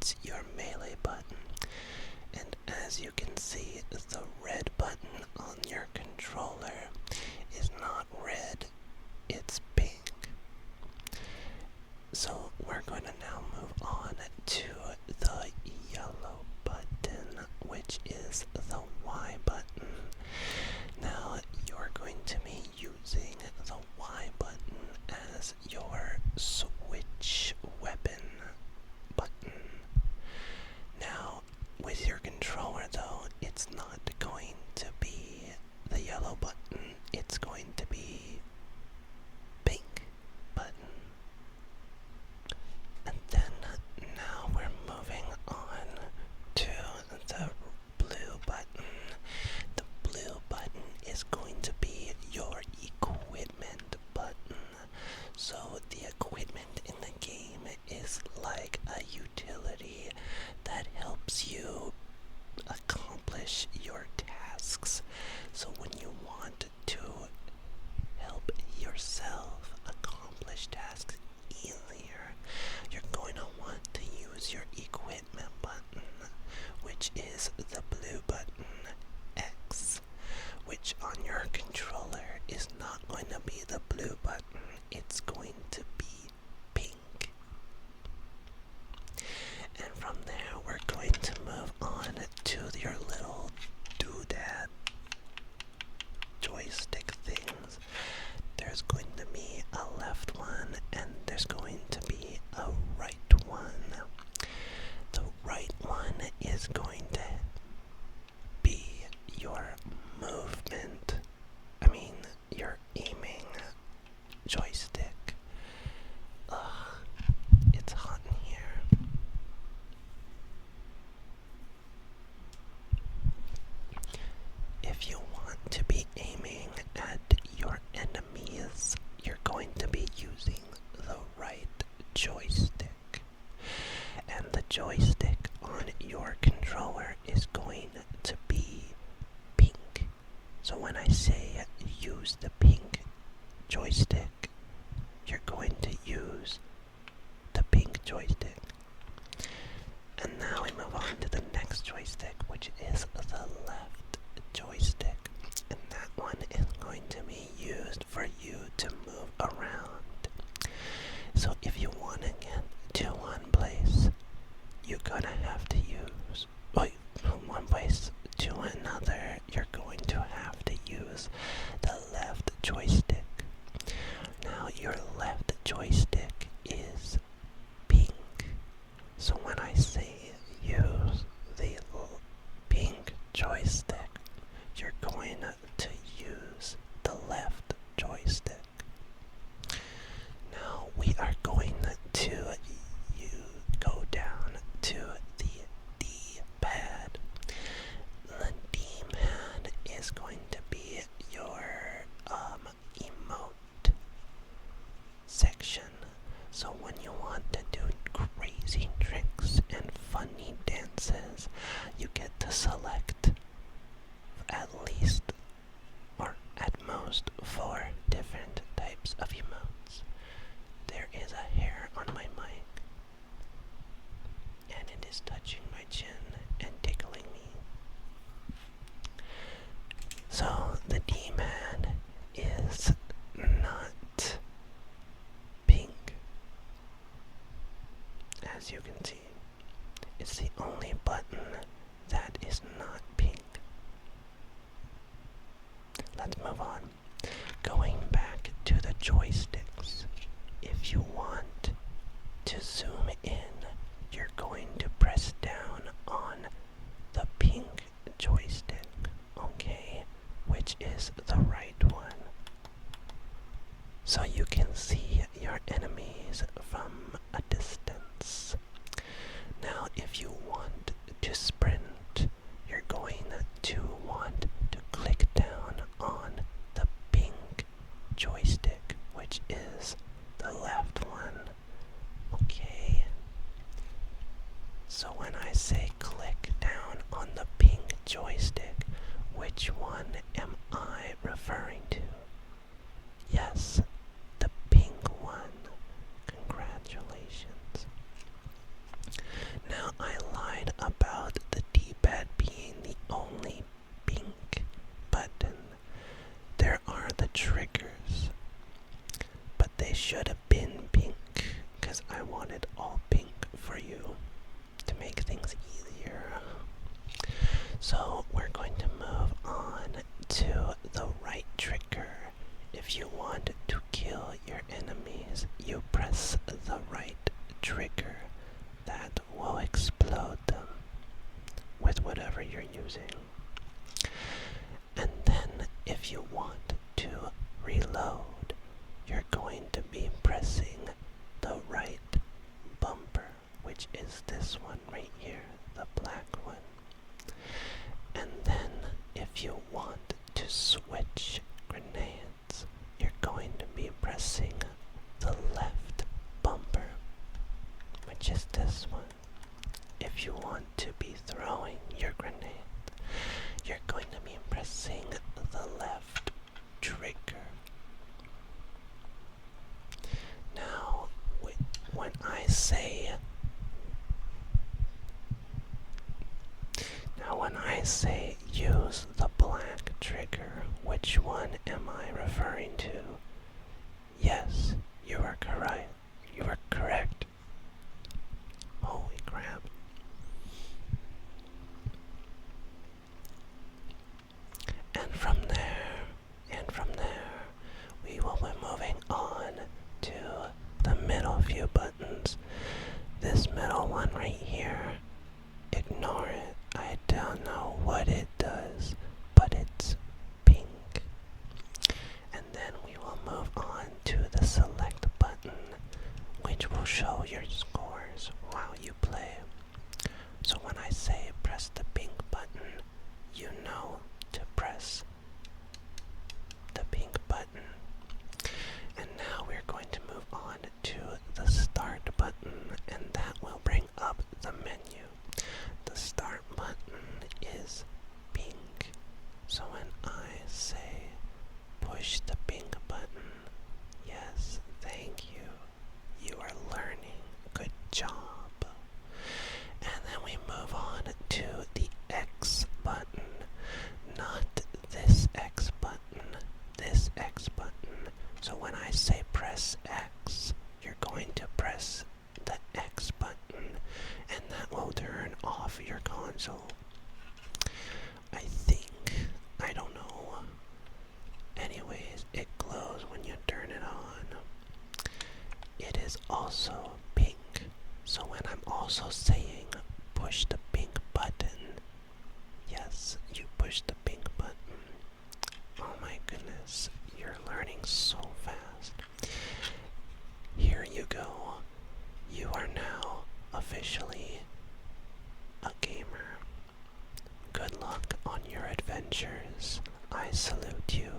it's your melee button. And as you can see, the red button on your controller is not red, it's pink. So we're going to now move on to the yellow button, which is the Y button. Now you're going to be using the Y button as your switch weapon button. Now with your controller though, it's not going to be the yellow button, it's going to be pink button. And then now we're moving on to the blue button. The blue button is going to be your equipment button. So the equipment in the game is like a utility that helps you accomplish your tasks. So when you want to help yourself accomplish tasks easier, you're going to want to use your equipment button, which is the blue button X, which on your controller is not going to be the blue button, it's going to be pink. And from there we're going to move on to your little doodad joystick things. There's going to be a left one and there's going to be a right one. The right one is going to be your movement, your aiming joystick. It's hot in here. If you want to be aiming at your enemies, you're going to be using the right joystick. And the joystick on your controller is going to be pink. So when I say use the pink joystick, you're going to use the pink joystick. And now we move on to the next joystick, which is the left joystick. And that one is going to be used for you to move around. So if you want to get to one place, you're gonna have to use, from one place to another, you're going to have to use the left joystick. Now your left joystick is pink. So when I say use the pink joystick, you're going to use the left joystick. Now we are going to go down to the D-pad. The D-pad is going to be your emote section. So when you want to do crazy tricks and funny dances, you get to select at least or at most 4 different types of emotes. There is a hair on my mic, and it is touching my chin and tickling me. So the D-pad is not pink. As you can see, it's the only button that is not pink. Let's move on. Going back to the joysticks. If you want to zoom in, you're going to press down on the pink joystick, okay? Which is the right one. So you can see your enemies from a distance. Now if you want to sprint, you're going to want to click down on the pink joystick, which is the left one. Okay? So when I say click down on the pink joystick, which one am I referring to? Yes, the pink one. Congratulations. Now for you to make things easier. So we're going to move on to the right trigger. If you want to kill your enemies, you press the right trigger. That will explode them with whatever you're using. And then if you want to reload, you're going to be pressing the right bumper, which is this one right here, the black one. And then if you want to switch grenades, you're going to be pressing the left bumper, which is this one. If you want to be throwing your grenade, you're going to be pressing the left trigger. Now, when I say use the black trigger, which one am I referring to? Yes, you are correct. You are correct. Holy crap. And from there, we will be moving on to the middle few buttons. This middle one right here, ignore it. I don't know what it does, but it's pink. And then we will move on to the select button, which will show your scores while you play. So when I say press the pink button, you know to press the pink button. And now we're going to move on to the start button, and that will bring up the menu. The start button is pink. So when I say push the pink button, yes, thank you. You are learning. Good job. And then we move on to the X button. Not this X button, this X button. So when I say press X, you're going to press the X button, and that will turn off your console. I think. I don't know. Anyways, it glows when you turn it on. It is also pink. So when I'm also saying push the pink button, yes, you push the pink button. Oh my goodness, you're learning so fast. Here you go. You are now officially a gamer. Good luck on your adventures. I salute you.